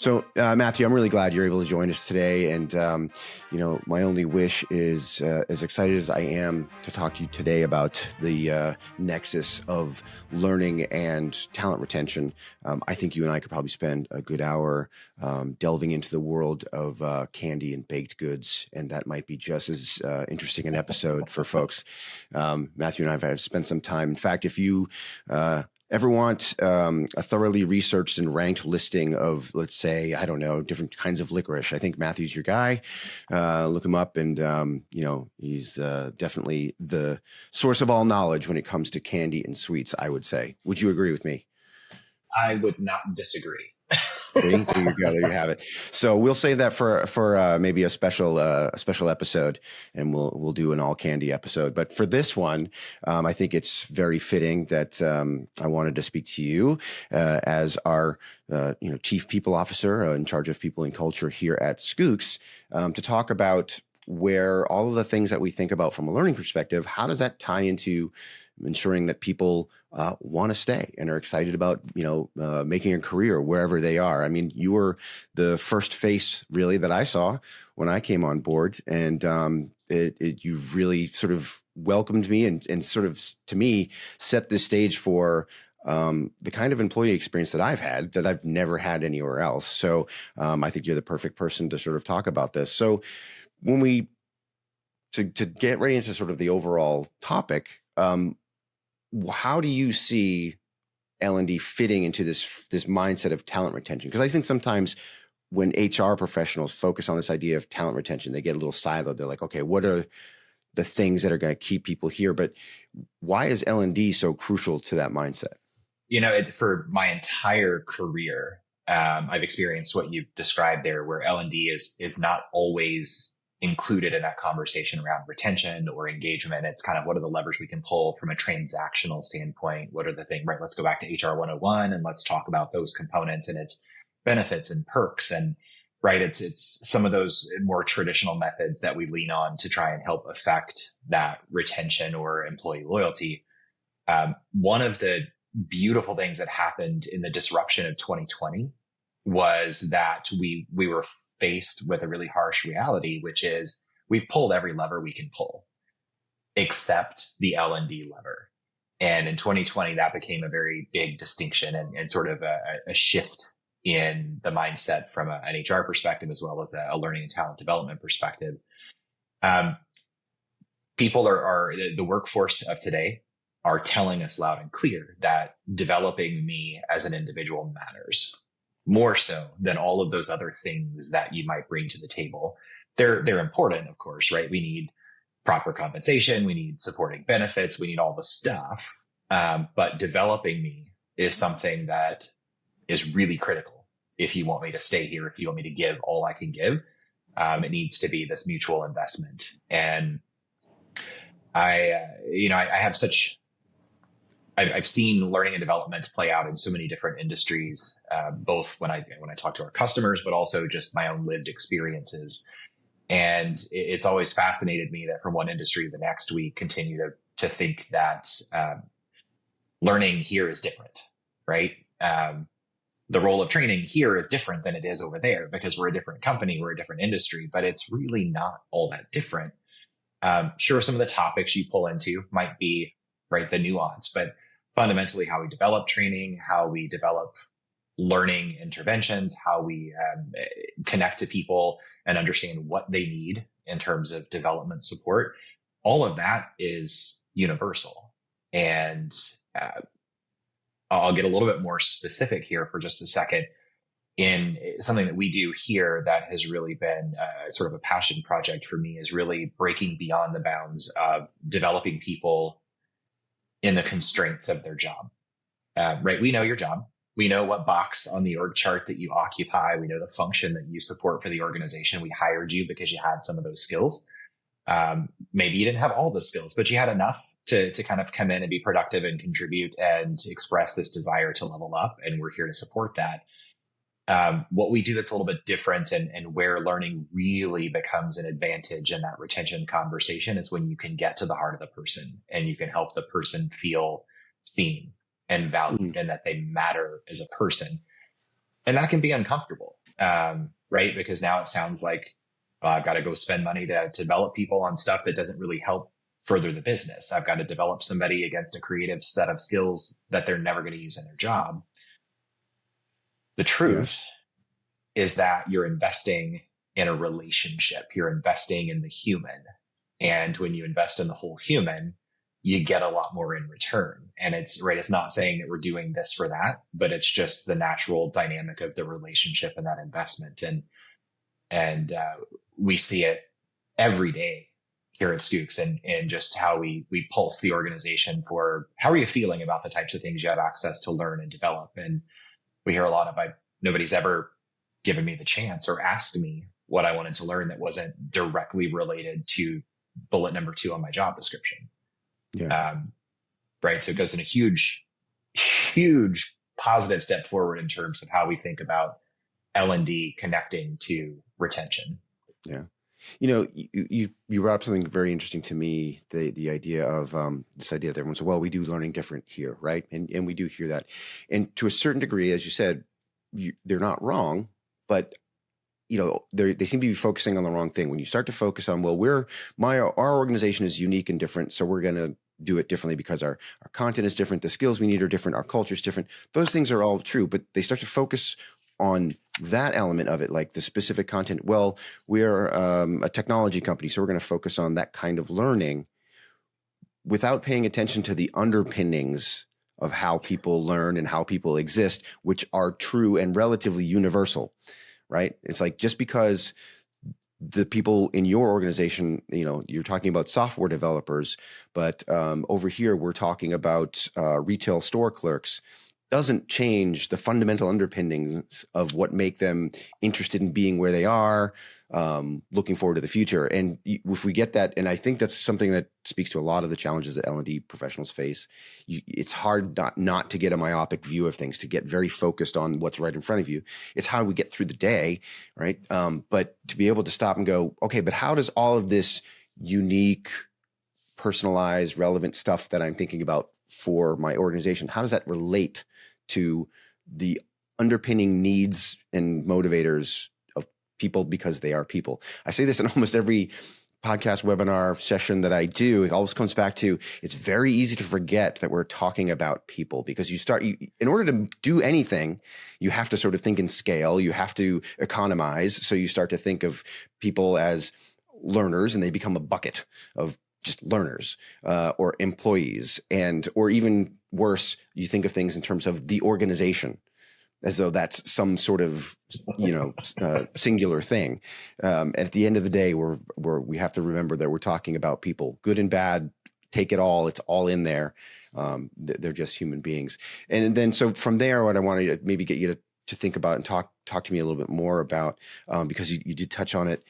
So, Matthew, I'm really glad you're able to join us today. And, my only wish is, as excited as I am to talk to you today about the nexus of learning and talent retention, I think you and I could probably spend a good hour delving into the world of candy and baked goods. And that might be just as interesting an episode for folks. Matthew and I have spent some time. In fact, if you ever want a thoroughly researched and ranked listing of, let's say, I don't know, different kinds of licorice, I think Matthew's your guy. Look him up, and he's definitely the source of all knowledge when it comes to candy and sweets, I would say. Would you agree with me? I would not disagree. There you go. There you have it. So we'll save that for maybe a special episode, and we'll do an all candy episode. But for this one, I think it's very fitting that I wanted to speak to you as our chief people officer in charge of people and culture here at Schoox to talk about where all of the things that we think about from a learning perspective, how does that tie into ensuring that people want to stay and are excited about, making a career wherever they are. I mean, you were the first face really that I saw when I came on board, and you've really sort of welcomed me and sort of, to me, set the stage for the kind of employee experience that I've had that I've never had anywhere else. So I think you're the perfect person to sort of talk about this. So when to get right into sort of the overall topic, how do you see L&D fitting into this mindset of talent retention? Because I think sometimes when HR professionals focus on this idea of talent retention, they get a little siloed. They're like, okay, what are the things that are going to keep people here? But why is L&D so crucial to that mindset? For my entire career, I've experienced what you've described there, where L&D is not always included in that conversation around retention or engagement. It's kind of what are the levers we can pull from a transactional standpoint? What are the things, right? Let's go back to HR 101 and let's talk about those components and its benefits and perks. And right, it's some of those more traditional methods that we lean on to try and help affect that retention or employee loyalty. One of the beautiful things that happened in the disruption of 2020 was that we were faced with a really harsh reality, which is we've pulled every lever we can pull except the L&D lever. And in 2020, that became a very big distinction and sort of a shift in the mindset from an HR perspective, as well as a learning and talent development perspective. People are the workforce of today are telling us loud and clear that developing me as an individual matters more so than all of those other things that you might bring to the table. They're important, of course, right? We need proper compensation. We need supporting benefits. We need all the stuff. But developing me is something that is really critical. If you want me to stay here, if you want me to give all I can give, it needs to be this mutual investment. And I've seen learning and development play out in so many different industries, both when I talk to our customers, but also just my own lived experiences. And it's always fascinated me that from one industry to the next, we continue to think that learning here is different, right? The role of training here is different than it is over there because we're a different company, we're a different industry, but it's really not all that different. Sure, some of the topics you pull into might be, right, the nuance, but fundamentally how we develop training, how we develop learning interventions, how we connect to people and understand what they need in terms of development support, all of that is universal. And I'll get a little bit more specific here for just a second. In something that we do here that has really been sort of a passion project for me is really breaking beyond the bounds of developing people in the constraints of their job, right? We know your job. We know what box on the org chart that you occupy. We know the function that you support for the organization. We hired you because you had some of those skills. Maybe you didn't have all the skills, but you had enough to kind of come in and be productive and contribute and express this desire to level up. And we're here to support that. What we do that's a little bit different and where learning really becomes an advantage in that retention conversation is when you can get to the heart of the person and you can help the person feel seen and valued and that they matter as a person. And that can be uncomfortable. Right? Because now it sounds like I've got to go spend money to develop people on stuff that doesn't really help further the business. I've got to develop somebody against a creative set of skills that they're never going to use in their job. The Yeah. truth is that you're investing in a relationship. You're investing in the human. And when you invest in the whole human, you get a lot more in return. And it's right. It's not saying that we're doing this for that, but it's just the natural dynamic of the relationship and that investment. And we see it every day here at Schoox, and just how we pulse the organization for how are you feeling about the types of things you have access to learn and develop. And we hear a lot of, nobody's ever given me the chance or asked me what I wanted to learn that wasn't directly related to bullet number 2 on my job description. Yeah. Right. So it goes in a huge, huge positive step forward in terms of how we think about L&D connecting to retention. Yeah. You know, you brought up something very interesting to me, the idea of this idea that everyone says, well, we do learning different here, right? And we do hear that. And to a certain degree, as you said, they're not wrong, but you know, they seem to be focusing on the wrong thing. When you start to focus on, well, our organization is unique and different, so we're going to do it differently because our content is different, the skills we need are different, our culture is different. Those things are all true, but they start to focus on that element of it, like the specific content. Well, we're a technology company, so we're going to focus on that kind of learning without paying attention to the underpinnings of how people learn and how people exist, which are true and relatively universal. Right? It's like, just because the people in your organization, you know, you're talking about software developers, but over here we're talking about retail store clerks, doesn't change the fundamental underpinnings of what make them interested in being where they are, looking forward to the future. And if we get that, and I think that's something that speaks to a lot of the challenges that L&D professionals face, it's hard not to get a myopic view of things, to get very focused on what's right in front of you. It's how we get through the day, right? But to be able to stop and go, okay, but how does all of this unique, personalized, relevant stuff that I'm thinking about for my organization, how does that relate to the underpinning needs and motivators of people, because they are people? I say this in almost every podcast, webinar, session that I do. It always comes back to, it's very easy to forget that we're talking about people, because in order to do anything, you have to sort of think in scale, you have to economize. So you start to think of people as learners, and they become a bucket of just learners, or employees, or even worse, you think of things in terms of the organization, as though that's some sort of, singular thing. At the end of the day, we have to remember that we're talking about people, good and bad, take it all. It's all in there. They're just human beings. And then, so from there, what I wanted to maybe get you to think about and talk to me a little bit more about, because you did touch on it.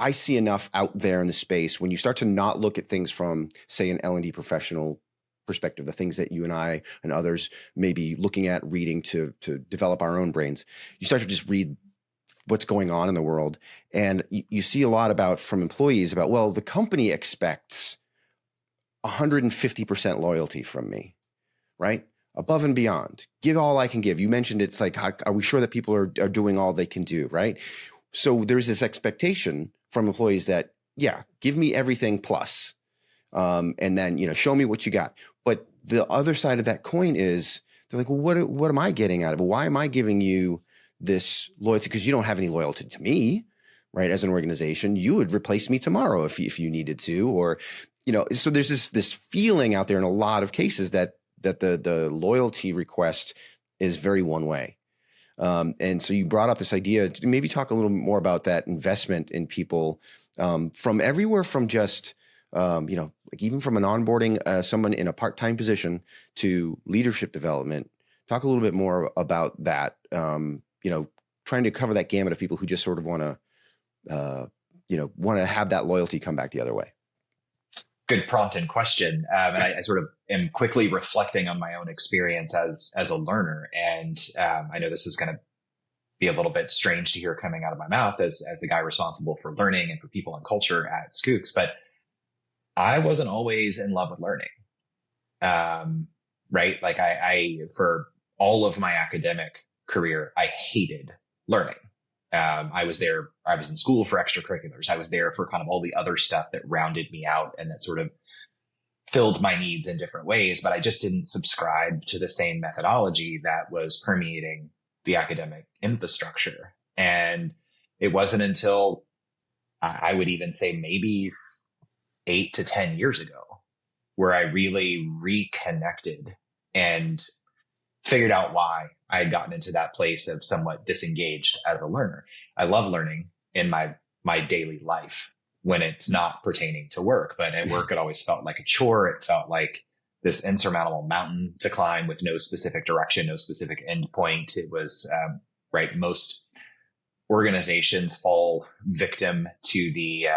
I see enough out there in the space when you start to not look at things from, say, an L&D professional perspective, the things that you and I and others may be looking at, reading to develop our own brains. You start to just read what's going on in the world. And you see a lot from employees about, well, the company expects 150% loyalty from me, right? Above and beyond. Give all I can give. You mentioned it's like, are we sure that people are doing all they can do, right? So there's this expectation from employees that, yeah, give me everything plus, and then, show me what you got. But the other side of that coin is, they're like, well, what am I getting out of it? Why am I giving you this loyalty? Because you don't have any loyalty to me, right? As an organization, you would replace me tomorrow if you needed to, or, so there's this feeling out there in a lot of cases that the loyalty request is very one way. And so you brought up this idea, maybe talk a little more about that investment in people, from everywhere from just, like even from an onboarding someone in a part-time position to leadership development. Talk a little bit more about that, trying to cover that gamut of people who just sort of want to have that loyalty come back the other way. Good prompt and question. And I sort of am quickly reflecting on my own experience as a learner. And I know this is going to be a little bit strange to hear coming out of my mouth as the guy responsible for learning and for people and culture at Schoox, but I wasn't always in love with learning. Right? Like I for all of my academic career, I hated learning. I was in school for extracurriculars. I was there for kind of all the other stuff that rounded me out and that sort of filled my needs in different ways, but I just didn't subscribe to the same methodology that was permeating the academic infrastructure. And it wasn't until I would even say maybe 8 to 10 years ago where I really reconnected and figured out why I had gotten into that place of somewhat disengaged as a learner. I love learning in my daily life when it's not pertaining to work, but at work, it always felt like a chore. It felt like this insurmountable mountain to climb with no specific direction, no specific endpoint. It was, right. Most organizations fall victim to the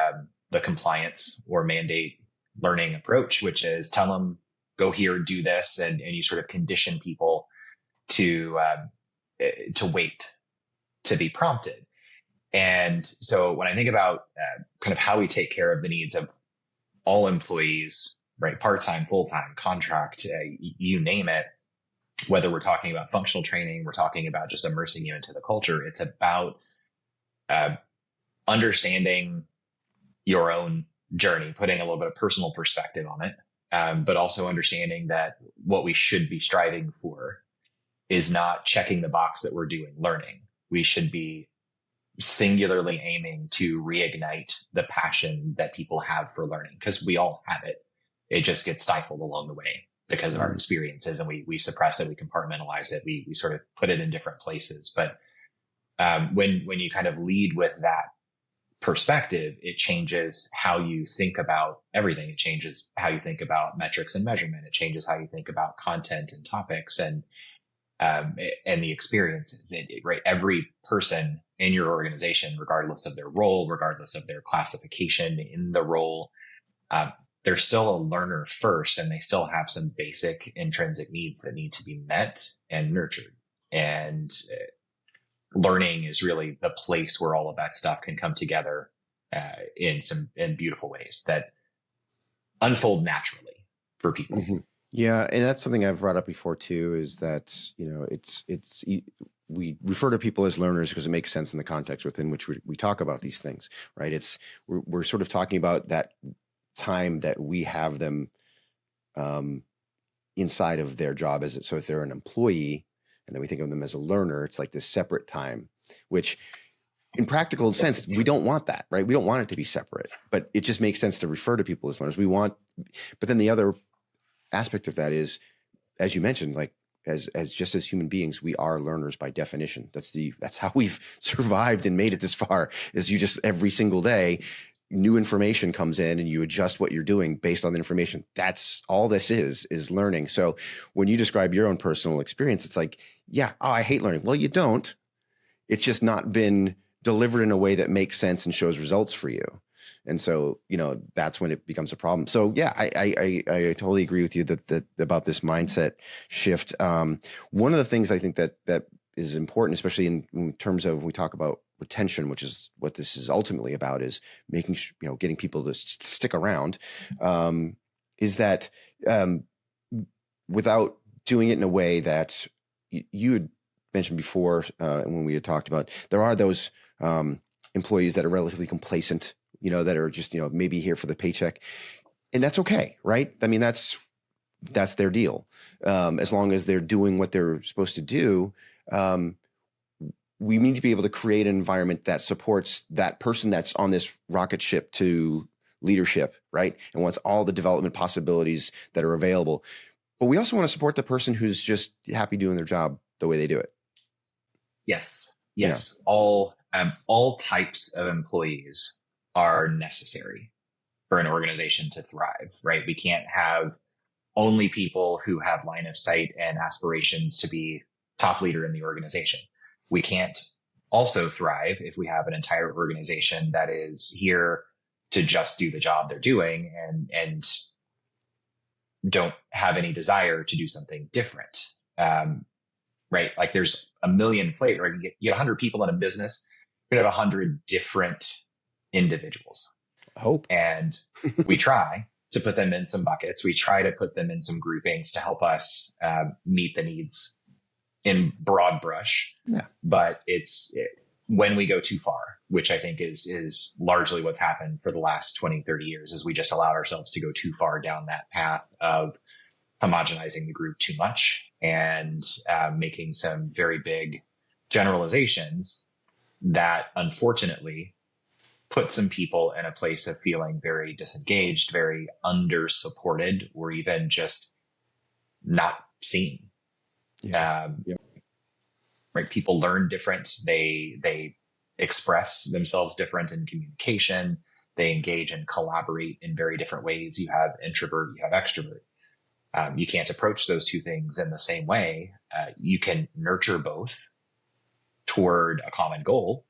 compliance or mandate learning approach, which is tell them, go here, do this. And you sort of condition people to wait to be prompted. And so when I think about kind of how we take care of the needs of all employees, right, part-time, full-time, contract, you name it, whether we're talking about functional training, we're talking about just immersing you into the culture, it's about understanding your own journey, putting a little bit of personal perspective on it, but also understanding that what we should be striving for is not checking the box that we're doing learning. We should be singularly aiming to reignite the passion that people have for learning, because we all have it. It just gets stifled along the way because of our experiences, and we suppress it, we compartmentalize it, we sort of put it in different places. But when you kind of lead with that perspective, it changes how you think about everything. It changes how you think about metrics and measurement. It changes how you think about content and topics and the experiences. Right, every person in your organization, regardless of their role, regardless of their classification in the role, they're still a learner first, and they still have some basic intrinsic needs that need to be met and nurtured. And learning is really the place where all of that stuff can come together in beautiful ways that unfold naturally for people. Mm-hmm. Yeah, and that's something I've brought up before too. Is that we refer to people as learners because it makes sense in the context within which we talk about these things, right? We're sort of talking about that time that we have them inside of their job so if they're an employee and then we think of them as a learner, it's like this separate time, which in practical sense, we don't want that, right? We don't want it to be separate, but it just makes sense to refer to people as learners. But then the other aspect of that is, as you mentioned, like as human beings, we are learners by definition. That's how we've survived and made it this far, is you just every single day, new information comes in and you adjust what you're doing based on the information. That's all this is learning. So when you describe your own personal experience, it's like, yeah, I hate learning. Well, you don't. It's just not been delivered in a way that makes sense and shows results for you. And so, that's when it becomes a problem. So yeah, I totally agree with you that about this mindset shift. One of the things I think that is important, especially in terms of when we talk about retention, which is what this is ultimately about, is making getting people to stick around, is that without doing it in a way that you had mentioned before, when we had talked about, there are those employees that are relatively complacent, that are just maybe here for the paycheck, and that's okay, right? I mean, that's their deal, as long as they're doing what they're supposed to do. We need to be able to create an environment that supports that person that's on this rocket ship to leadership, right? And wants all the development possibilities that are available. But we also want to support the person who's just happy doing their job the way they do it. Yes. All types of employees are necessary for an organization to thrive, right? We can't have only people who have line of sight and aspirations to be top leader in the organization. We can't also thrive if we have an entire organization that is here to just do the job they're doing and don't have any desire to do something different. Right? Like there's a million flavors. Right? You get 100 people in a business, you have 100 different individuals. Hope. And we try to put them in some buckets. We try to put them in some groupings to help us meet the needs in broad brush, Yeah. but when we go too far, which I think is largely what's happened for the last 20, 30 years, is we just allowed ourselves to go too far down that path of homogenizing the group too much and making some very big generalizations that unfortunately put some people in a place of feeling very disengaged, very under supported, or even just not seen. Yeah. Right. People learn different. They express themselves different in communication. They engage and collaborate in very different ways. You have introvert, you have extrovert. You can't approach those two things in the same way. You can nurture both toward a common goal.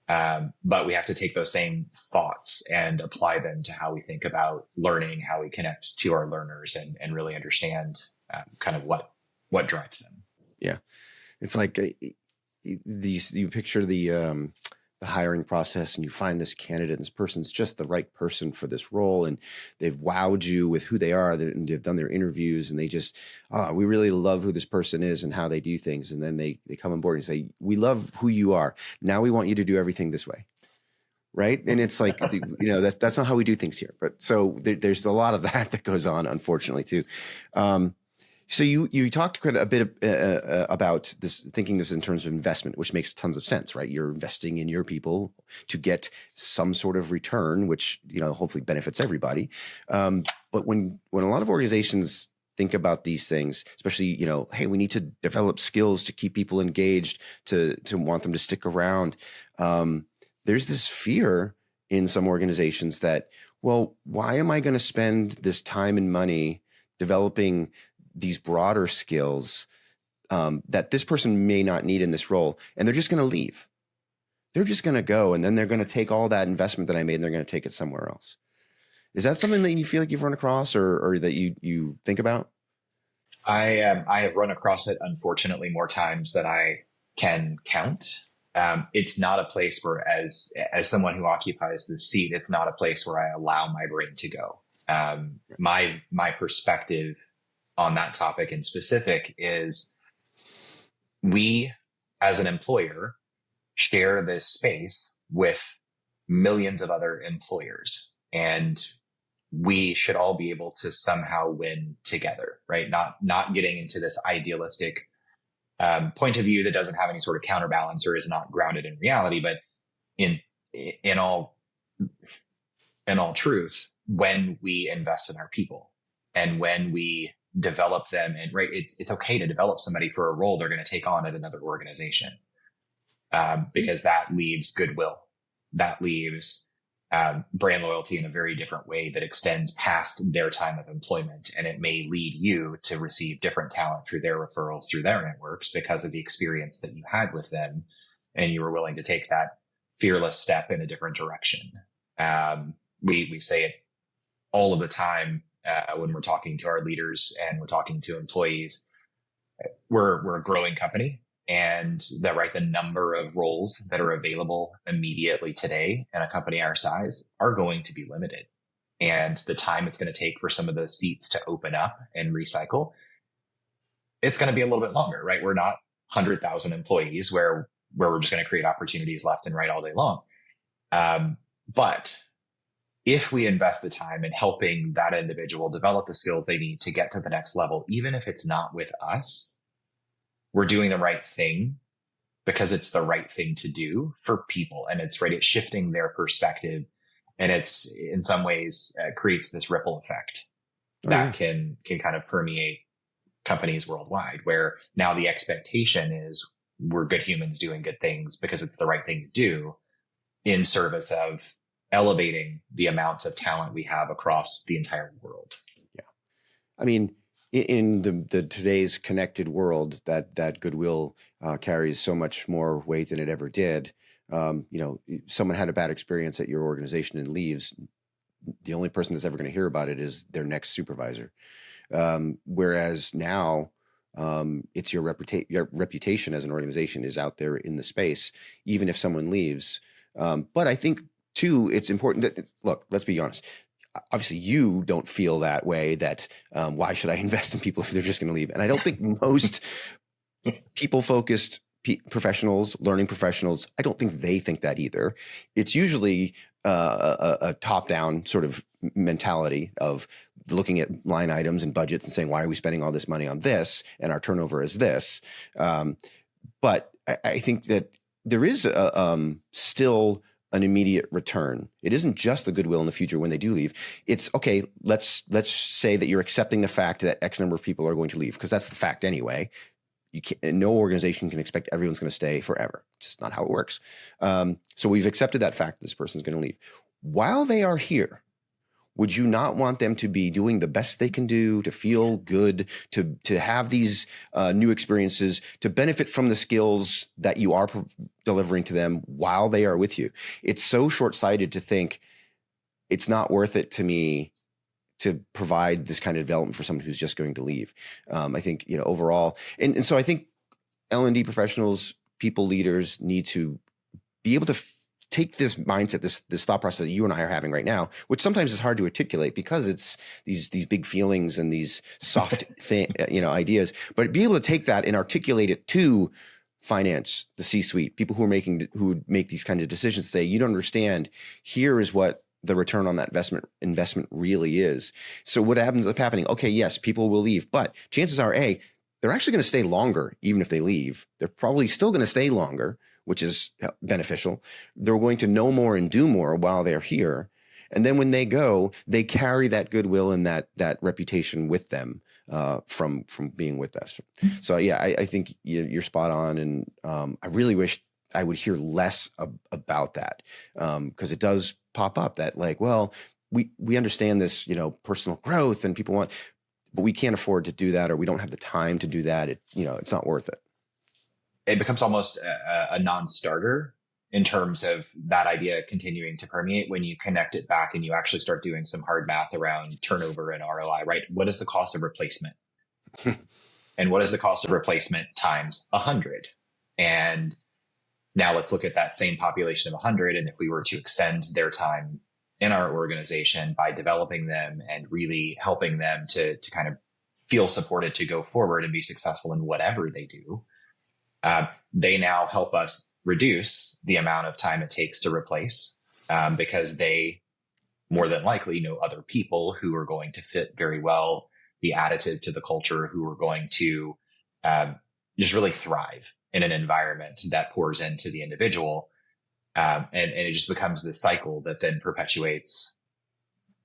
But we have to take those same thoughts and apply them to how we think about learning, how we connect to our learners, and really understand kind of what drives them. Yeah. It's like you picture the hiring process, and you find this candidate, and this person's just the right person for this role, and they've wowed you with who they are, and they've done their interviews, and they just, we really love who this person is and how they do things. And then they come on board and say, we love who you are. Now we want you to do everything this way. Right. And it's like, that's not how we do things here. But so there's a lot of that goes on, unfortunately, too. So you talked quite a bit about this, thinking this in terms of investment, which makes tons of sense, right? You're investing in your people to get some sort of return, which, hopefully benefits everybody. But when a lot of organizations think about these things, especially, hey, we need to develop skills to keep people engaged, to want them to stick around. There's this fear in some organizations that, well, why am I going to spend this time and money developing these broader skills that this person may not need in this role, and they're just going to leave. They're just going to go, and then they're going to take all that investment that I made and they're going to take it somewhere else. Is that something that you feel like you've run across or that you think about? I have run across it, unfortunately, more times than I can count. It's not a place where, as someone who occupies this seat, it's not a place where I allow my brain to go. My perspective on that topic in specific is, we as an employer share this space with millions of other employers, and we should all be able to somehow win together, right? Not getting into this idealistic point of view that doesn't have any sort of counterbalance or is not grounded in reality, but in all truth, when we invest in our people and when we develop them, and right, it's okay to develop somebody for a role they're going to take on at another organization, because that leaves goodwill, that leaves brand loyalty in a very different way that extends past their time of employment, and it may lead you to receive different talent through their referrals, through their networks, because of the experience that you had with them, and you were willing to take that fearless step in a different direction. We say it all of the time. When we're talking to our leaders and we're talking to employees, we're a growing company, and the number of roles that are available immediately today in a company our size are going to be limited. And the time it's going to take for some of those seats to open up and recycle, it's going to be a little bit longer, right? We're not 100,000 employees where we're just going to create opportunities left and right all day long. But if we invest the time in helping that individual develop the skills they need to get to the next level, even if it's not with us, we're doing the right thing because it's the right thing to do for people. And it's right. It's shifting their perspective. And it's in some ways creates this ripple effect that can kind of permeate companies worldwide, where now the expectation is we're good humans doing good things because it's the right thing to do in service of elevating the amount of talent we have across the entire world. Yeah. I mean, in the today's connected world, that goodwill carries so much more weight than it ever did. Someone had a bad experience at your organization and leaves. The only person that's ever going to hear about it is their next supervisor. Whereas now, it's your reputation as an organization is out there in the space, even if someone leaves. But I think too, it's important that, look, let's be honest. Obviously, you don't feel that way, that why should I invest in people if they're just going to leave? And I don't think most people focused professionals, learning professionals, I don't think they think that either. It's usually a top down sort of mentality of looking at line items and budgets and saying, why are we spending all this money on this? And our turnover is this. But I think that there is still an immediate return. It isn't just the goodwill in the future when they do leave. It's okay. Let's say that you're accepting the fact that X number of people are going to leave, because that's the fact anyway. You can't, no organization can expect everyone's going to stay forever. It's just not how it works. So we've accepted that fact that this person's going to leave. While they are here, would you not want them to be doing the best they can do, to feel good, to have these new experiences, to benefit from the skills that you are delivering to them while they are with you? It's so short-sighted to think it's not worth it to me to provide this kind of development for someone who's just going to leave. I think, overall, and so I think L&D professionals, people leaders need to be able to take this mindset, this thought process that you and I are having right now, which sometimes is hard to articulate because it's these big feelings and these soft ideas, but be able to take that and articulate it to finance, the C-suite, people who would make these kinds of decisions, say, you don't understand, here is what the return on that investment really is. So what ends up happening? Okay, yes, people will leave, but chances are, they're actually going to stay longer. Even if they leave, they're probably still going to stay longer, which is beneficial. They're going to know more and do more while they're here. And then when they go, they carry that goodwill and that reputation with them from being with us. So yeah, I think you're spot on. And I really wish I would hear less about that, because it does pop up that like, well, we understand this, personal growth and people want, but we can't afford to do that, or we don't have the time to do that. It's not worth it. It becomes almost a non-starter in terms of that idea continuing to permeate when you connect it back and you actually start doing some hard math around turnover and ROI, right? What is the cost of replacement? And what is the cost of replacement times 100? And now let's look at that same population of 100. And if we were to extend their time in our organization by developing them and really helping them to kind of feel supported to go forward and be successful in whatever they do, they now help us reduce the amount of time it takes to replace, because they more than likely know other people who are going to fit very well, be additive to the culture, who are going to just really thrive in an environment that pours into the individual. And it just becomes this cycle that then perpetuates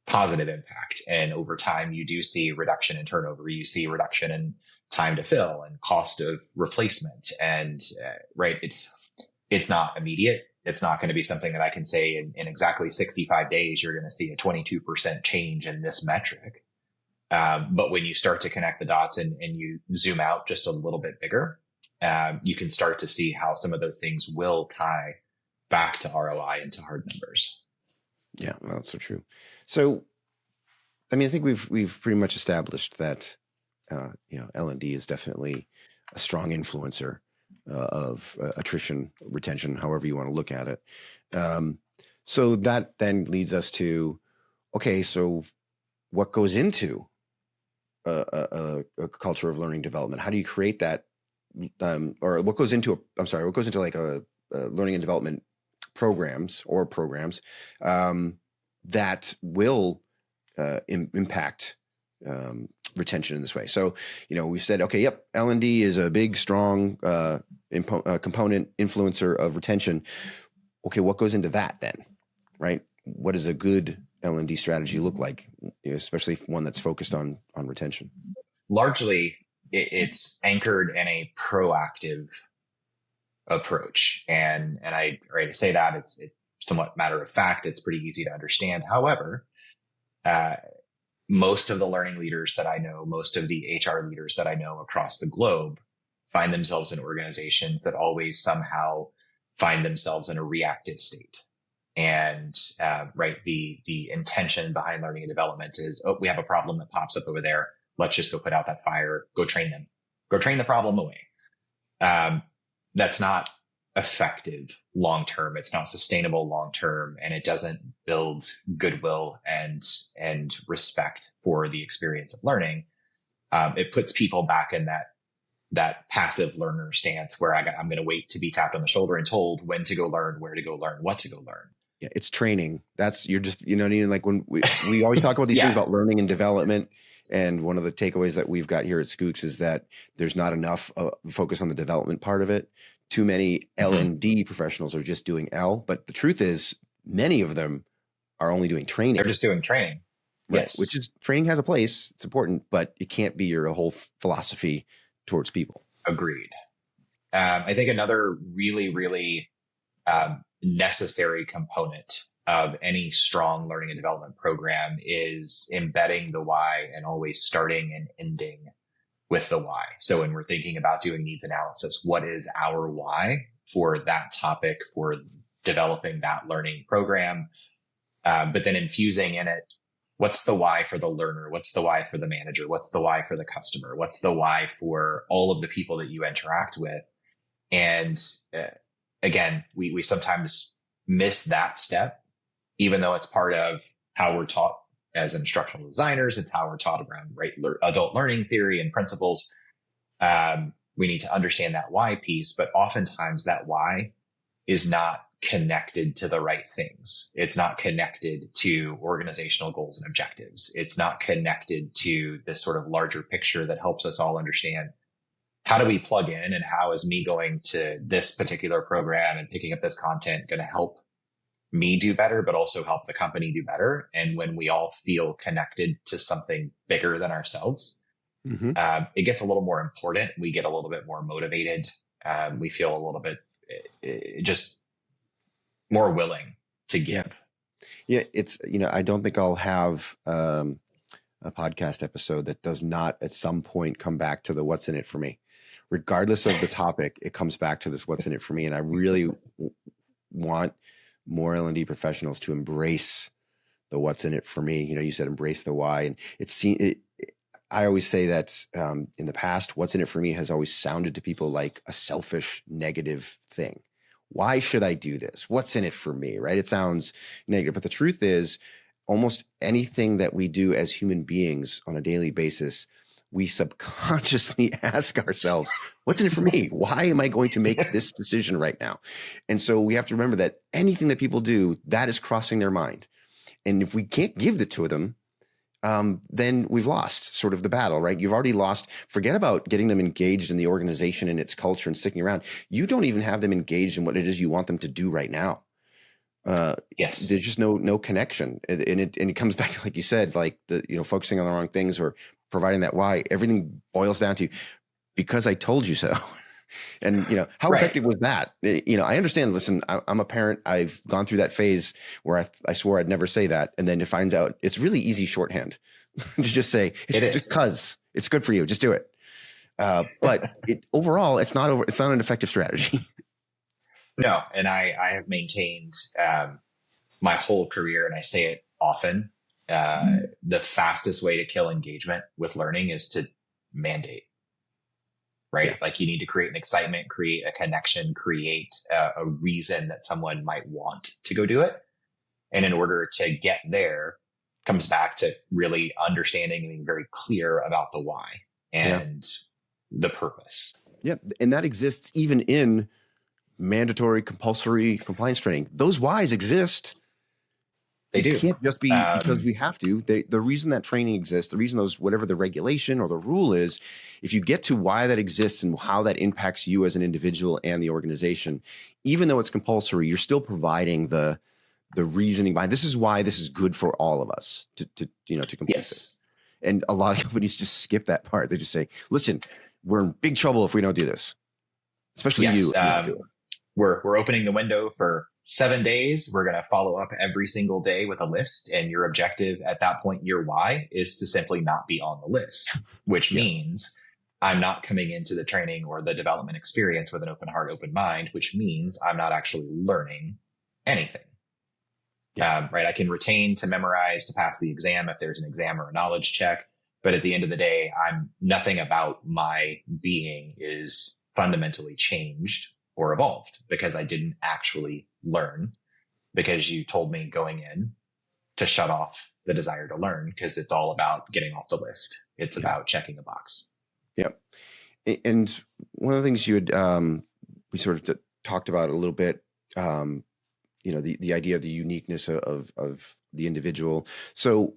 positive impact. And over time, you do see reduction in turnover. You see reduction in time to fill and cost of replacement. And it's not immediate. It's not going to be something that I can say in exactly 65 days, you're going to see a 22% change in this metric. But when you start to connect the dots and you zoom out just a little bit bigger, you can start to see how some of those things will tie back to ROI and to hard numbers. Yeah, well, that's so true. So, I mean, I think we've pretty much established that L&D is definitely a strong influencer of attrition, retention, however you want to look at it. So that then leads us to, okay, so what goes into a culture of learning development? How do you create that? Or what goes into like a learning and development programs that will impact retention in this way. So, we said, okay, yep, L&D is a big, strong component influencer of retention. Okay, what goes into that then, right? What does a good L&D strategy look like, especially one that's focused on retention? Largely, it's anchored in a proactive approach. And I already say that it's somewhat matter of fact. It's pretty easy to understand. However, most of the learning leaders that I know, most of the HR leaders that I know across the globe find themselves in organizations that always somehow find themselves in a reactive state. And, the intention behind learning and development is, oh, we have a problem that pops up over there. Let's just go put out that fire, go train them, go train the problem away. That's not effective long-term. It's not sustainable long-term, and it doesn't build goodwill and respect for the experience of learning. It puts people back in that that passive learner stance where I'm going to wait to be tapped on the shoulder and told when to go learn, where to go learn, what to go learn. Yeah, it's training. That's you're just, you know what I mean? Like when we always talk about these things Yeah, about learning and development. And one of the takeaways that we've got here at Schoox is that there's not enough focus on the development part of it. Too many L&D professionals are just doing L, but the truth is many of them are only doing training. they're just doing training. Right. Yes. Which is, training has a place. It's important, but it can't be your whole philosophy towards people. Agreed. I think another really, really necessary component of any strong learning and development program is embedding the why and always starting and ending with the why. So when we're thinking about doing needs analysis, what is our why for that topic, for developing that learning program? But then infusing in it, what's the why for the learner? What's the why for the manager? What's the why for the customer? What's the why for all of the people that you interact with? And again, we sometimes miss that step, even though it's part of how we're taught as instructional designers. It's how we're taught around adult learning theory and principles. We need to understand that why piece, but oftentimes that why is not connected to the right things. It's not connected to organizational goals and objectives. It's not connected to this sort of larger picture that helps us all understand how do we plug in, and how is me going to this particular program and picking up this content going to help me do better, but also help the company do better. And when we all feel connected to something bigger than ourselves, it gets a little more important. We get a little bit more motivated. We feel a little bit just more willing to give. Yeah. It's, I don't think I'll have a podcast episode that does not at some point come back to the what's in it for me. Regardless of the topic, it comes back to this what's in it for me. And I really want more L&D professionals to embrace the what's in it for me. You said embrace the why. And I always say that in the past, what's in it for me has always sounded to people like a selfish, negative thing. Why should I do this? What's in it for me, right? It sounds negative, but the truth is almost anything that we do as human beings on a daily basis, we subconsciously ask ourselves, what's in it for me? Why am I going to make this decision right now? And so we have to remember that anything that people do, that is crossing their mind. And if we can't give it to them, then we've lost sort of the battle, right? You've already lost. Forget about getting them engaged in the organization and its culture and sticking around. You don't even have them engaged in what it is you want them to do right now. Yes. There's just no connection. And it comes back to, like you said, like focusing on the wrong things or providing that why. Everything boils down to, because I told you so. And how effective was that? I understand. Listen, I'm a parent. I've gone through that phase where I swore I'd never say that, and then it finds out it's really easy shorthand to just say just because it's good for you, just do it. But overall, it's not an effective strategy. No, and I have maintained my whole career, and I say it often. The fastest way to kill engagement with learning is to mandate. Right? Yeah. Like you need to create an excitement, create a connection, create a reason that someone might want to go do it. And in order to get there, comes back to really understanding and being very clear about the why and the purpose. Yeah. And that exists even in mandatory compulsory compliance training. Those whys exist. They do. It can't just be because we have to. The reason that training exists, the reason whatever the regulation or the rule is, if you get to why that exists and how that impacts you as an individual and the organization, even though it's compulsory, you're still providing the reasoning behind this is why this is good for all of us to complete it. And a lot of companies just skip that part. They just say, listen, we're in big trouble if we don't do this, especially you. We're opening the window for 7 days. We're going to follow up every single day with a list. And your objective at that point, your why, is to simply not be on the list, which means I'm not coming into the training or the development experience with an open heart, open mind, which means I'm not actually learning anything. Right. I can retain to memorize to pass the exam if there's an exam or a knowledge check. But at the end of the day, nothing about my being is fundamentally changed or evolved because I didn't actually learn, because you told me going in to shut off the desire to learn, because it's all about getting off the list. It's about checking a box. Yep. And one of the things you had, we sort of talked about a little bit, the idea of the uniqueness of the individual. So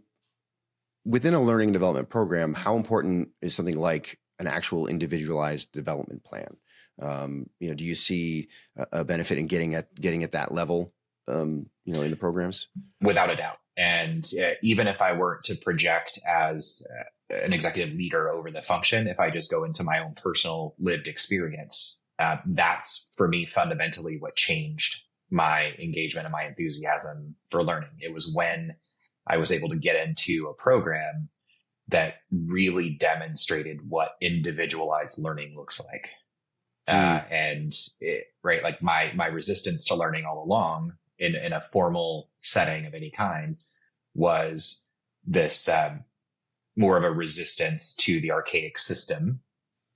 within a learning and development program, how important is something like an actual individualized development plan? Do you see a benefit in getting at that level, in the programs? Without a doubt. And even if I were to project as an executive leader over the function, if I just go into my own personal lived experience, that's for me fundamentally what changed my engagement and my enthusiasm for learning. It was when I was able to get into a program that really demonstrated what individualized learning looks like. And right, like my resistance to learning all along in a formal setting of any kind was this more of a resistance to the archaic system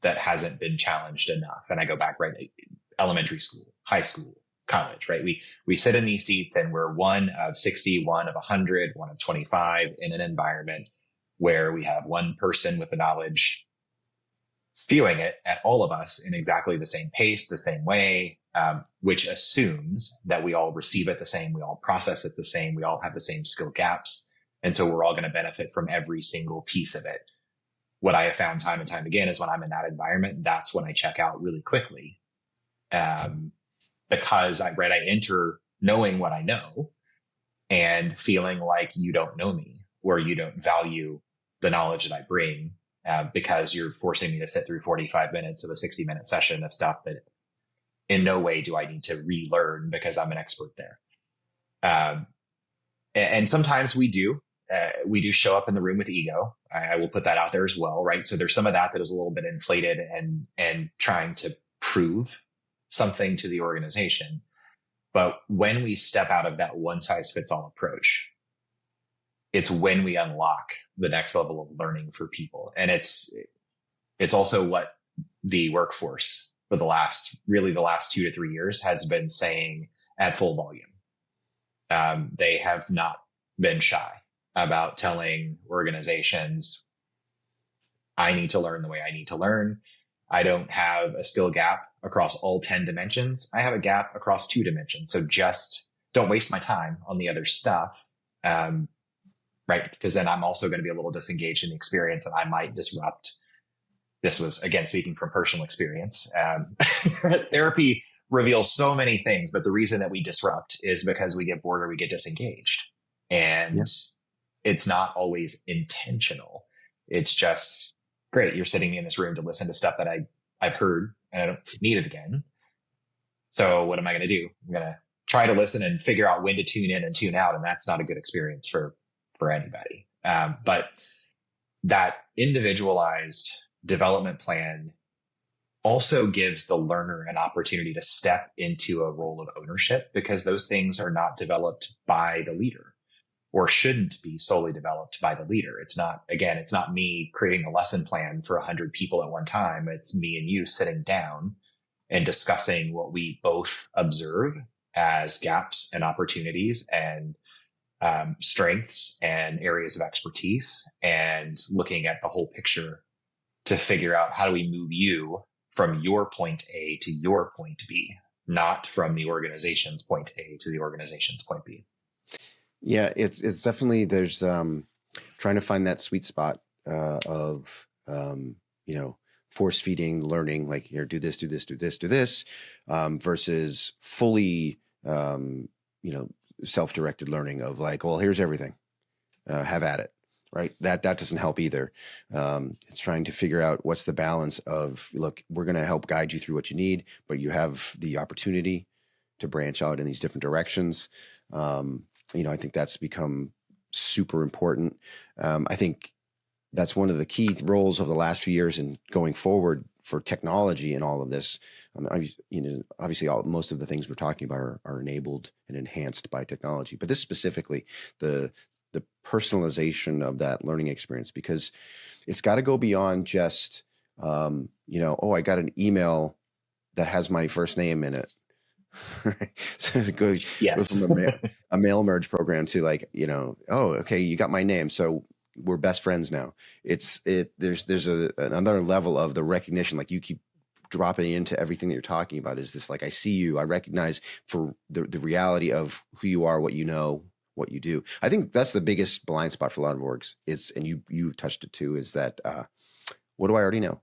that hasn't been challenged enough. And I go back, right, elementary school, high school, college, right? We sit in these seats and we're one of 60, one of 100, one of 25 in an environment where we have one person with the knowledge spewing it at all of us in exactly the same pace, the same way, which assumes that we all receive it the same, we all process it the same, we all have the same skill gaps. And so we're all going to benefit from every single piece of it. What I have found time and time again is when I'm in that environment, that's when I check out really quickly. Because I enter knowing what I know and feeling like you don't know me or you don't value the knowledge that I bring. Because you're forcing me to sit through 45 minutes of a 60-minute session of stuff that in no way do I need to relearn because I'm an expert there. And sometimes we do show up in the room with ego. I will put that out there as well, right? So there's some of that is a little bit inflated and trying to prove something to the organization. But when we step out of that one size fits all approach, it's when we unlock the next level of learning for people. And it's also what the workforce for the last 2 to 3 years has been saying at full volume. They have not been shy about telling organizations, I need to learn the way I need to learn. I don't have a skill gap across all 10 dimensions. I have a gap across 2 dimensions. So just don't waste my time on the other stuff. Right? Because then I'm also going to be a little disengaged in the experience and I might disrupt. This was, again, speaking from personal experience. Therapy reveals so many things, but the reason that we disrupt is because we get bored or we get disengaged. And it's not always intentional. It's just, great, you're sitting me in this room to listen to stuff that I've heard and I don't need it again. So what am I going to do? I'm going to try to listen and figure out when to tune in and tune out. And that's not a good experience for anybody. But that individualized development plan also gives the learner an opportunity to step into a role of ownership because those things are not developed by the leader or shouldn't be solely developed by the leader. It's not me creating a lesson plan for 100 people at one time. It's me and you sitting down and discussing what we both observe as gaps and opportunities and strengths and areas of expertise and looking at the whole picture to figure out how do we move you from your point A to your point B, not from the organization's point A to the organization's point B. Yeah, it's definitely, there's trying to find that sweet spot of force feeding learning, like here, do this, versus fully self-directed learning of like, well, here's everything, have at it, right? That doesn't help either. It's trying to figure out what's the balance of, look, we're going to help guide you through what you need, but you have the opportunity to branch out in these different directions. I think that's become super important. I think that's one of the key roles of the last few years and going forward for technology and all of this. Obviously, most of the things we're talking about are enabled and enhanced by technology, but this specifically, the personalization of that learning experience, because it's got to go beyond just, I got an email that has my first name in it. So it goes Yes. from a mail merge program to like, okay, you got my name. So we're best friends now. There's another level of the recognition, like you keep dropping into everything that you're talking about, is this like, I see you, I recognize for the reality of who you are, what you know, what you do. I think that's the biggest blind spot for a lot of orgs is, and you touched it too, is that what do I already know?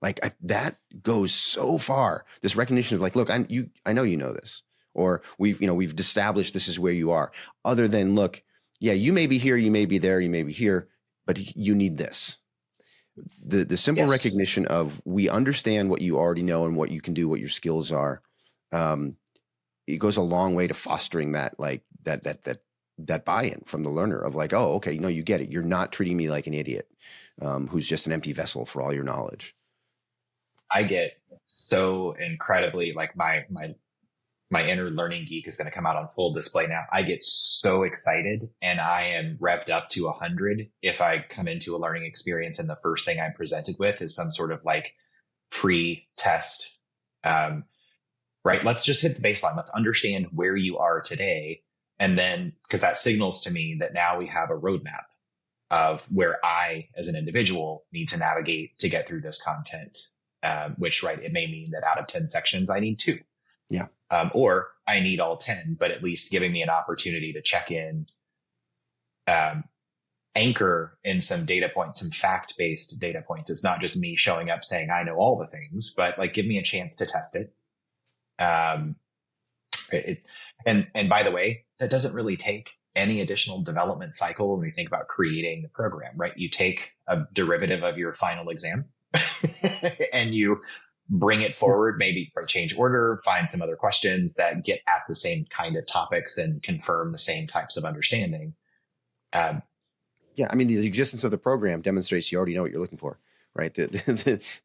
Like that goes so far. This recognition of like, look, I know you know this, or we've established this is where you are. Other than look, yeah, you may be here, you may be there, you may be here, but you need this. The simple Yes. recognition of we understand what you already know and what you can do, what your skills are. It goes a long way to fostering that like that buy-in from the learner of like, oh, okay, no, you get it. You're not treating me like an idiot who's just an empty vessel for all your knowledge. I get so incredibly like my inner learning geek is going to come out on full display now. I get so excited and I am revved up to 100 if I come into a learning experience and the first thing I'm presented with is some sort of like pre-test. Right. Let's just hit the baseline. Let's understand where you are today. And then, because that signals to me that now we have a roadmap of where I, as an individual, need to navigate to get through this content. Which, right, it may mean that out of 10 sections, I need 2. Yeah. Or I need all 10, but at least giving me an opportunity to check in, anchor in some data points, some fact-based data points. It's not just me showing up saying I know all the things, but like give me a chance to test it. And by the way, that doesn't really take any additional development cycle when we think about creating the program, right? You take a derivative of your final exam and you bring it forward, maybe change order, find some other questions that get at the same kind of topics and confirm the same types of understanding. Yeah, I mean, the existence of the program demonstrates you already know what you're looking for, right?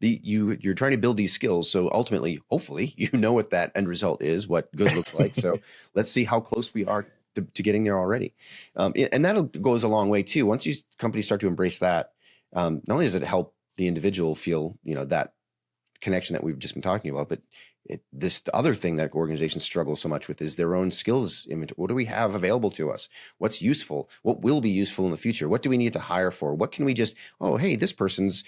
You're trying to build these skills, so ultimately, hopefully, you know what that end result is, what good looks like. So let's see how close we are to getting there already, and that goes a long way too. Once companies start to embrace that, not only does it help the individual feel, that connection that we've just been talking about, but the other thing that organizations struggle so much with is their own skills inventory. What do we have available to us? What's useful? What will be useful in the future? What do we need to hire for? What can we just, oh, hey, this person's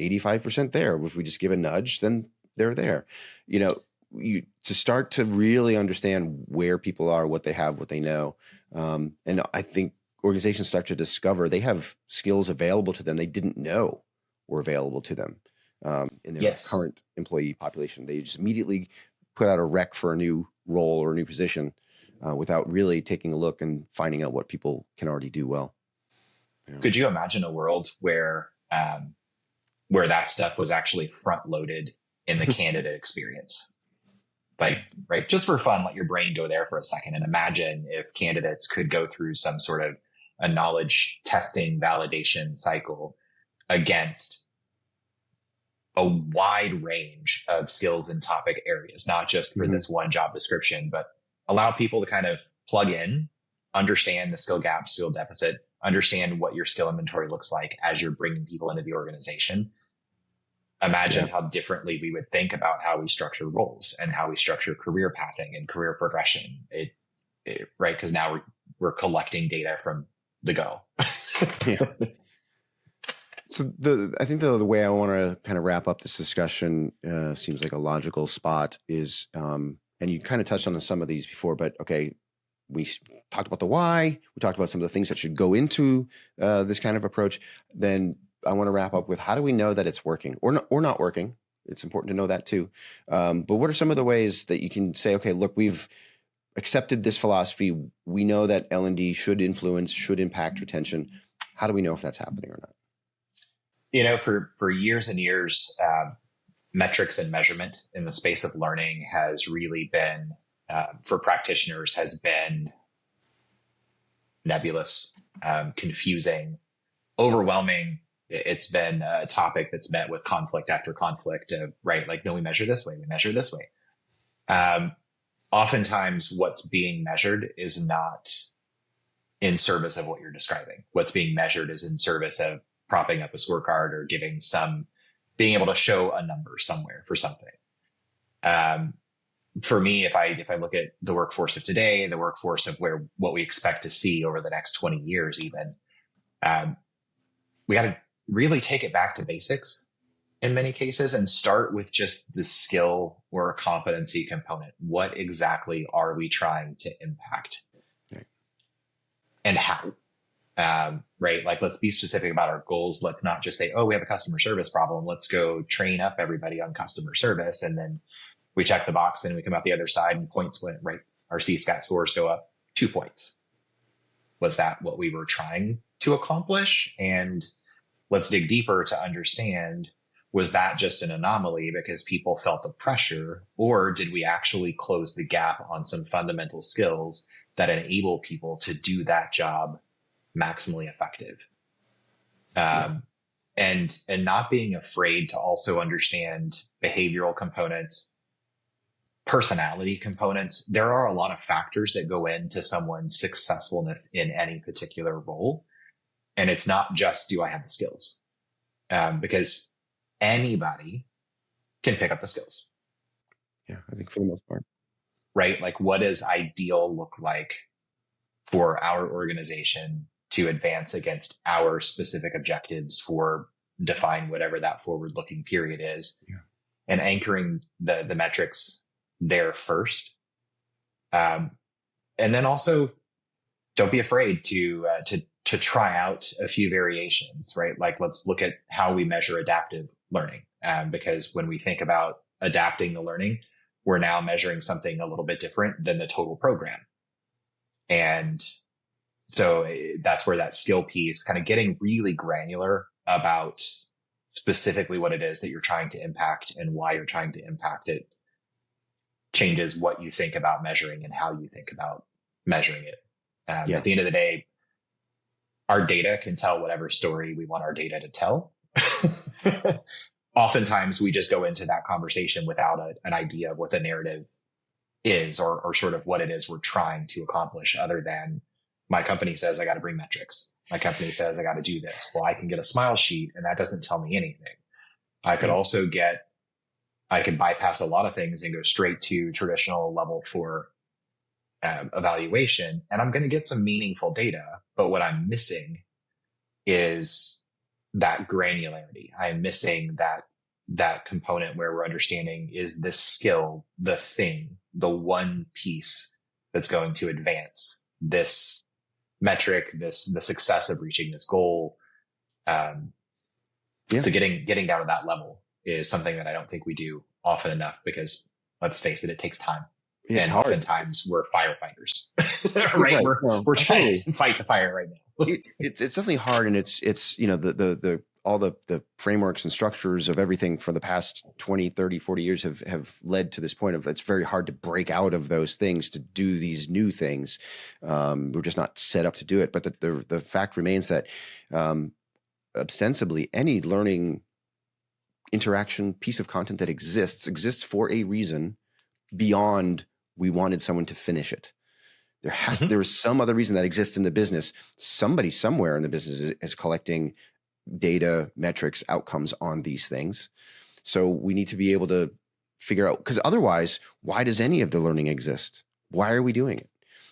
85% there. If we just give a nudge, then they're there. To start to really understand where people are, what they have, what they know. And I think organizations start to discover they have skills available to them they didn't know were available to them. In their current employee population, they just immediately put out a rec for a new role or a new position without really taking a look and finding out what people can already do well. Yeah. Could you imagine a world where that stuff was actually front loaded in the candidate experience? Like, right, just for fun, let your brain go there for a second and imagine if candidates could go through some sort of a knowledge testing validation cycle against a wide range of skills and topic areas, not just for this one job description, but allow people to kind of plug in, understand the skill gap, skill deficit, understand what your skill inventory looks like as you're bringing people into the organization. Imagine how differently we would think about how we structure roles and how we structure career pathing and career progression. Right? Because now we're collecting data from the go. Yeah. So I think the way I want to kind of wrap up this discussion seems like a logical spot is, and you kind of touched on some of these before, but okay, we talked about the why, we talked about some of the things that should go into this kind of approach. Then I want to wrap up with how do we know that it's working or not working? It's important to know that too. But what are some of the ways that you can say, okay, look, we've accepted this philosophy. We know that L&D should impact retention. How do we know if that's happening or not? For years and years, metrics and measurement in the space of learning has really been, for practitioners, has been nebulous, confusing, overwhelming. It's been a topic that's met with conflict after conflict, right? Like, no, we measure this way, we measure this way. Oftentimes what's being measured is not in service of what you're describing. What's being measured is in service of propping up a scorecard or being able to show a number somewhere for something. For me, if I look at the workforce of today, the workforce of what we expect to see over the next 20 years, even, we got to really take it back to basics in many cases and start with just the skill or competency component. What exactly are we trying to impact, Right. and how? Right? Like, let's be specific about our goals. Let's not just say, oh, we have a customer service problem. Let's go train up everybody on customer service. And then we check the box and we come out the other side and points went right. Our CSAT scores go up 2 points. Was that what we were trying to accomplish? And let's dig deeper to understand, was that just an anomaly because people felt the pressure, or did we actually close the gap on some fundamental skills that enable people to do that job maximally effective? And not being afraid to also understand behavioral components, personality components. There are a lot of factors that go into someone's successfulness in any particular role. And it's not just, do I have the skills? Because anybody can pick up the skills. Yeah, I think for the most part. Right? Like, what does ideal look like for our organization to advance against our specific objectives for define whatever that forward looking period is, and anchoring the metrics there first. And then also don't be afraid to try out a few variations, right? Like, let's look at how we measure adaptive learning. Because when we think about adapting the learning, we're now measuring something a little bit different than the total program. And so that's where that skill piece, kind of getting really granular about specifically what it is that you're trying to impact and why you're trying to impact it, changes what you think about measuring and how you think about measuring it. At the end of the day, our data can tell whatever story we want our data to tell. Oftentimes we just go into that conversation without an idea of what the narrative is, or sort of what it is we're trying to accomplish, other than my company says I got to bring metrics. My company says I got to do this. Well, I can get a smile sheet and that doesn't tell me anything. I could also I can bypass a lot of things and go straight to traditional level 4 evaluation, and I'm going to get some meaningful data. But what I'm missing is that granularity. I'm missing that component where we're understanding, is this skill the thing, the one piece that's going to advance this metric, the success of reaching this goal. So getting down to that level is something that I don't think we do often enough, because let's face it takes time. It's and hard. Oftentimes we're firefighters, right? We're trying to fight the fire right now. It's definitely hard. And it's, all the frameworks and structures of everything for the past 20, 30, 40 years have led to this point of, it's very hard to break out of those things to do these new things. We're just not set up to do it. But the fact remains that ostensibly any learning interaction piece of content that exists for a reason beyond we wanted someone to finish it. There is some other reason that exists in the business. Somebody somewhere in the business is collecting data, metrics, outcomes on these things. So we need to be able to figure out, because otherwise, why does any of the learning exist? Why are we doing it?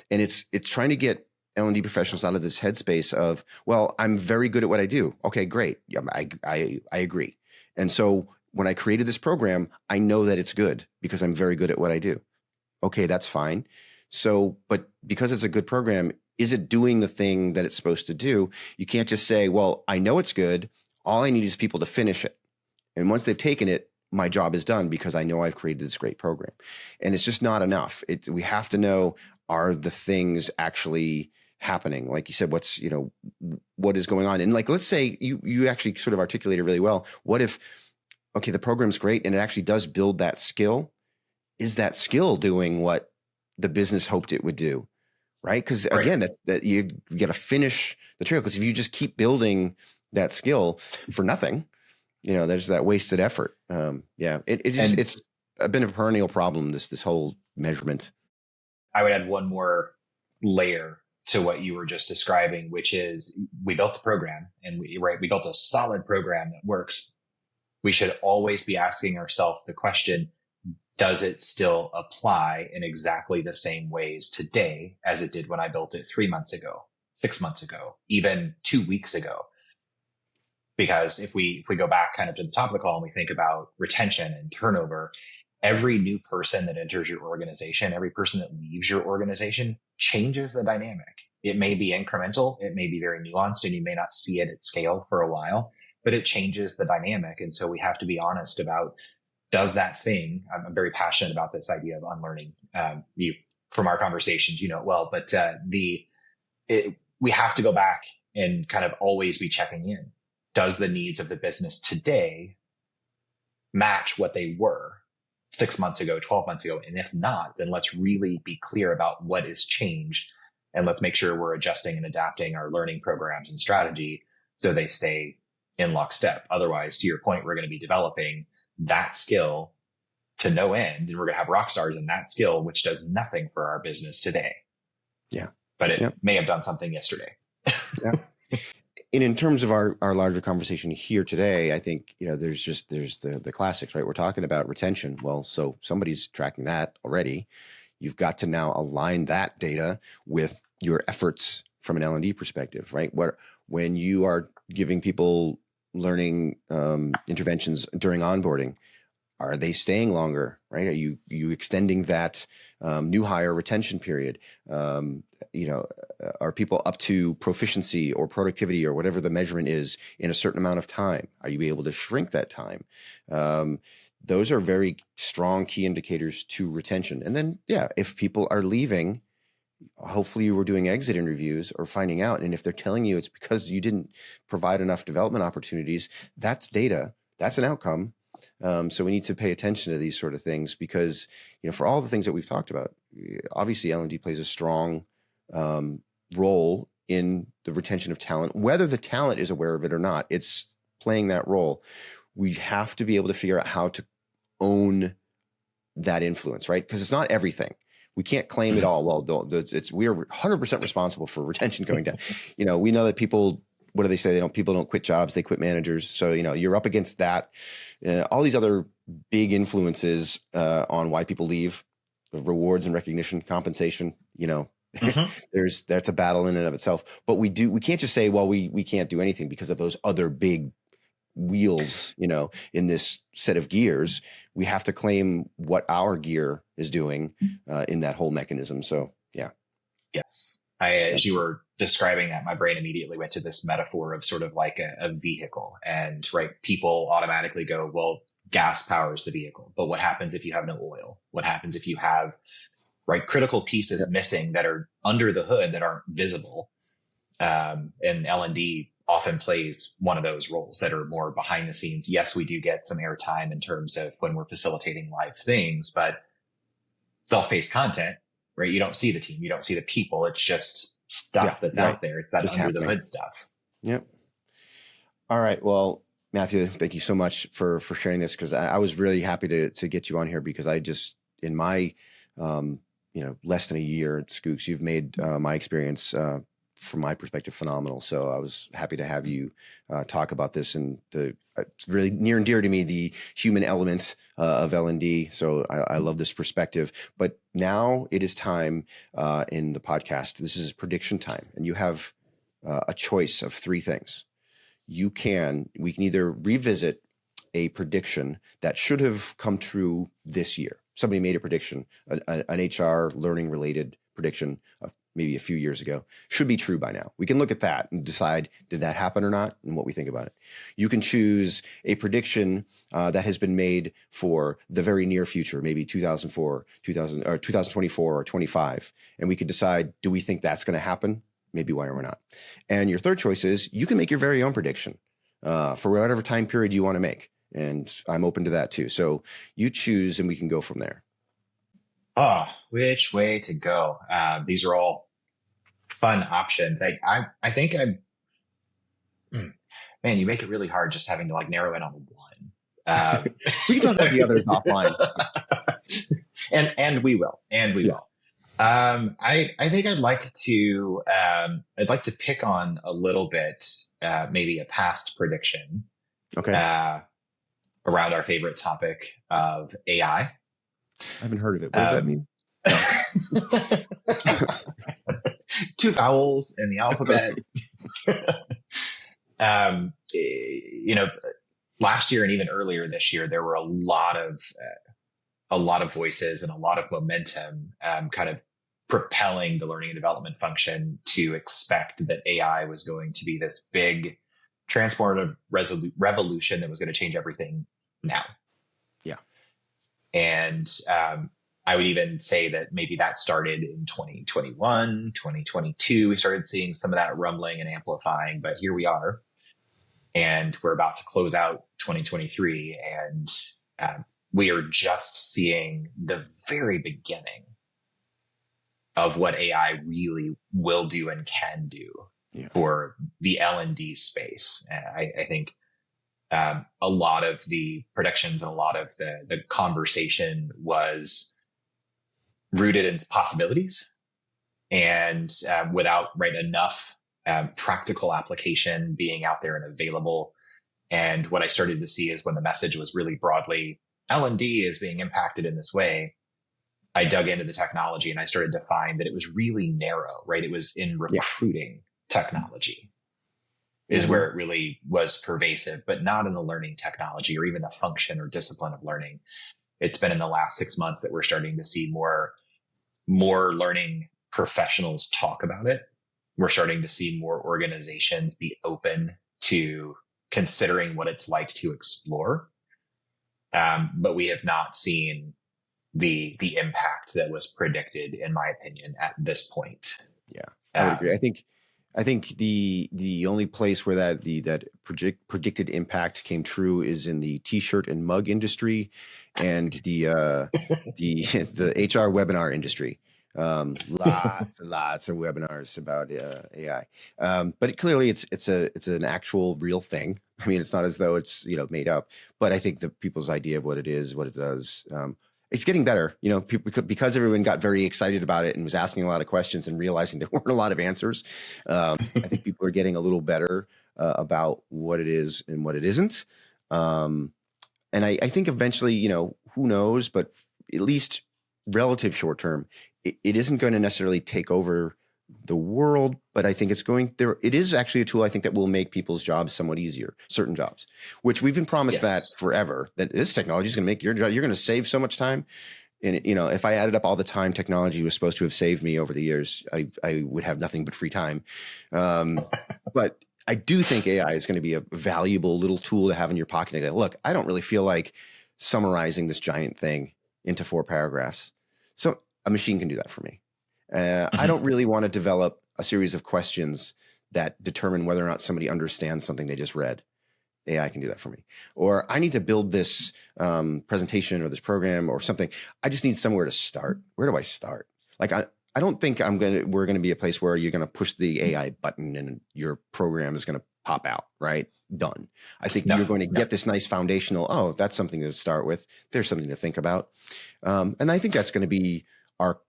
And it's trying to get L&D professionals out of this headspace of, well, I'm very good at what I do. Okay, great. Yeah, I agree. And so when I created this program, I know that it's good because I'm very good at what I do. Okay, that's fine. So, but because it's a good program, is it doing the thing that it's supposed to do? You can't just say, well, I know it's good. All I need is people to finish it. And once they've taken it, my job is done because I know I've created this great program. And it's just not enough. We have to know, are the things actually happening? Like you said, what is going on? And like, let's say you actually sort of articulated really well. What if, okay, the program's great and it actually does build that skill. Is that skill doing what the business hoped it would do? Right? Because again, that you got to finish the trail. Because if you just keep building that skill for nothing, there's that wasted effort. It's been a perennial problem, this whole measurement. I would add one more layer to what you were just describing, which is, we built a program and we built a solid program that works. We should always be asking ourselves the question, does it still apply in exactly the same ways today as it did when I built it 3 months ago, 6 months ago, even 2 weeks ago? Because if we go back kind of to the top of the call and we think about retention and turnover, every new person that enters your organization, every person that leaves your organization changes the dynamic. It may be incremental, it may be very nuanced, and you may not see it at scale for a while, but it changes the dynamic. And so we have to be honest about, does that thing, I'm very passionate about this idea of unlearning. From our conversations, you know it well, but we have to go back and kind of always be checking in. Does the needs of the business today match what they were 6 months ago, 12 months ago? And if not, then let's really be clear about what has changed. And let's make sure we're adjusting and adapting our learning programs and strategy so they stay in lockstep. Otherwise, to your point, we're going to be developing that skill to no end. And we're going to have rock stars in that skill, which does nothing for our business today. Yeah. But it may have done something yesterday. Yeah. And in terms of our larger conversation here today, I think, there's the classics, right? We're talking about retention. Well, so somebody's tracking that already. You've got to now align that data with your efforts from an L&D perspective, right? When you are giving people learning interventions during onboarding, are they staying longer, right? Are you extending that new hire retention period? Are people up to proficiency or productivity or whatever the measurement is in a certain amount of time? Are you able to shrink that time? Those are very strong key indicators to retention. And then, if people are leaving, hopefully you were doing exit interviews or finding out. And if they're telling you it's because you didn't provide enough development opportunities, that's data. That's an outcome. So we need to pay attention to these sort of things because, for all the things that we've talked about, obviously L&D plays a strong role in the retention of talent, whether the talent is aware of it or not. It's playing that role. We have to be able to figure out how to own that influence, right? Because it's not everything. We can't claim it all. Well, we are 100% responsible for retention going down. We know that people, what do they say? People don't quit jobs, they quit managers. So, you're up against that. All these other big influences on why people leave, rewards and recognition, compensation, that's a battle in and of itself. But we can't just say, well, we can't do anything because of those other big wheels, in this set of gears. We have to claim what our gear is doing in that whole mechanism. So, yeah. Yes. As you were describing that, my brain immediately went to this metaphor of sort of like a vehicle, and right, people automatically go, well, gas powers the vehicle. But what happens if you have no oil? What happens if you have critical pieces missing that are under the hood that aren't visible? And L&D often plays one of those roles that are more behind the scenes. Yes, we do get some airtime in terms of when we're facilitating live things, but self-paced content, right? You don't see the team, you don't see the people. It's just stuff that's out there. It's that just under the hood stuff. Yep. All right. Well, Matthew, thank you so much for sharing this, because I was really happy to get you on here, because I just, in my less than a year at Schoox, you've made my experience from my perspective phenomenal. So I was happy to have you talk about this, and it's really near and dear to me, the human element of L&D. So I love this perspective. But now it is time in the podcast. This is prediction time, and you have a choice of three things. We can either revisit a prediction that should have come true this year. Somebody made a prediction, an HR learning related prediction maybe a few years ago, should be true by now. We can look at that and decide, did that happen or not, and what we think about it. You can choose a prediction that has been made for the very near future, maybe 2024 or 25. And we could decide, do we think that's going to happen? Maybe why or not. And your third choice is you can make your very own prediction for whatever time period you want to make. And I'm open to that too. So you choose and we can go from there. Which way to go? These are all fun options. I think man, you make it really hard just having to narrow in on one. We can talk about the others offline. And we will. I think I'd like to pick on a little bit, maybe a past prediction. Okay. Around our favorite topic of AI. I haven't heard of it. What does that mean? 2 vowels in the alphabet. Last year and even earlier this year, there were a lot of voices and a lot of momentum, kind of propelling the learning and development function to expect that AI was going to be this big transformative revolution that was going to change everything now. Yeah. And I would even say that maybe that started in 2021, 2022. We started seeing some of that rumbling and amplifying, but here we are. And we're about to close out 2023. And we are just seeing the very beginning of what AI really will do and can do for the L&D space. I think a lot of the predictions and a lot of the conversation was rooted in possibilities and without enough practical application being out there and available. And what I started to see is when the message was really broadly, L&D is being impacted in this way, I dug into the technology and I started to find that it was really narrow, right? It was in recruiting technology is where it really was pervasive, but not in the learning technology or even the function or discipline of learning. It's been in the last 6 months that we're starting to see more learning professionals talk about it. We're starting to see more organizations be open to considering what it's like to explore. But we have not seen the impact that was predicted, in my opinion, at this point. Yeah, I would agree. I think the only place where that predicted impact came true is in the t-shirt and mug industry and the HR webinar industry. Lots of webinars about AI, but clearly it's an actual real thing. I mean, it's not as though it's made up, but I think the people's idea of what it is, what it does, it's getting better. Because everyone got very excited about it and was asking a lot of questions and realizing there weren't a lot of answers. I think people are getting a little better about what it is and what it isn't. And I think eventually, who knows, but at least relative short term, it isn't going to necessarily take over the world, but I think it is actually a tool I think that will make people's jobs somewhat easier, certain jobs, which we've been promised that forever, that this technology is going to make your job, you're going to save so much time. And, if I added up all the time technology was supposed to have saved me over the years, I would have nothing but free time. But I do think AI is going to be a valuable little tool to have in your pocket. And go, look, I don't really feel like summarizing this giant thing into 4 paragraphs. So a machine can do that for me. I don't really want to develop a series of questions that determine whether or not somebody understands something they just read. AI can do that for me. Or I need to build this presentation or this program or something. I just need somewhere to start. Where do I start? Like, I don't think we're going to be a place where you're going to push the AI button and your program is going to pop out, right? Done. I think you're going to get this nice foundational, that's something to start with. There's something to think about. And I think that's going to be our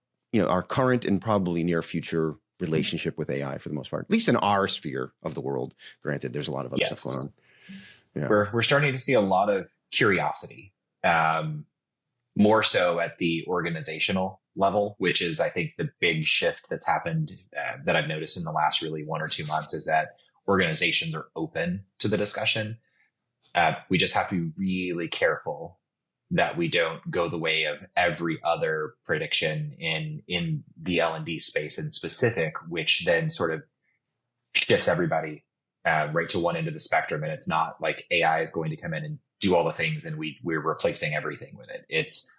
current and probably near future relationship with AI for the most part, at least in our sphere of the world. Granted, there's a lot of other stuff going on. Yeah. We're starting to see a lot of curiosity, more so at the organizational level, which is, I think, the big shift that's happened that I've noticed in the last really 1 or 2 months is that organizations are open to the discussion. We just have to be really careful that we don't go the way of every other prediction in the L&D space in specific, which then sort of shifts everybody right to one end of the spectrum. And it's not like AI is going to come in and do all the things and we're replacing everything with it. It's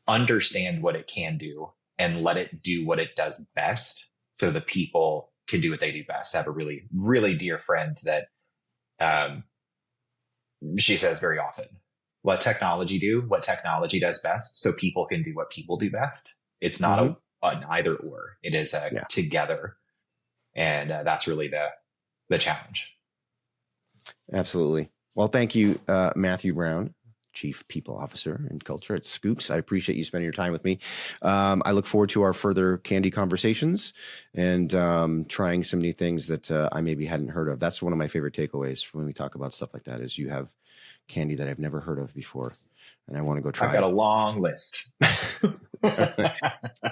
understand what it can do and let it do what it does best so the people can do what they do best. I have a really, really dear friend that she says very often, let technology do what technology does best so people can do what people do best. It's not an either or. It is together. And that's really the challenge. Absolutely. Well, thank you, Matthew Brown, Chief People Officer and Culture at Schoox. I appreciate you spending your time with me. I look forward to our further candy conversations and trying some new things that I maybe hadn't heard of. That's one of my favorite takeaways when we talk about stuff like that is you have candy that I've never heard of before. And I want to go try I've got a long list.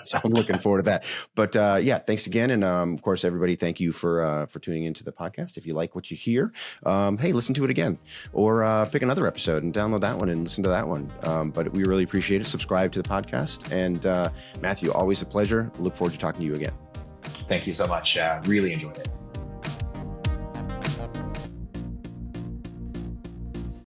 So I'm looking forward to that. But yeah, thanks again. And of course, everybody, thank you for tuning into the podcast. If you like what you hear, hey, listen to it again, or pick another episode and download that one and listen to that one. But we really appreciate it. Subscribe to the podcast. And Matthew, always a pleasure. Look forward to talking to you again. Thank you so much. Really enjoyed it.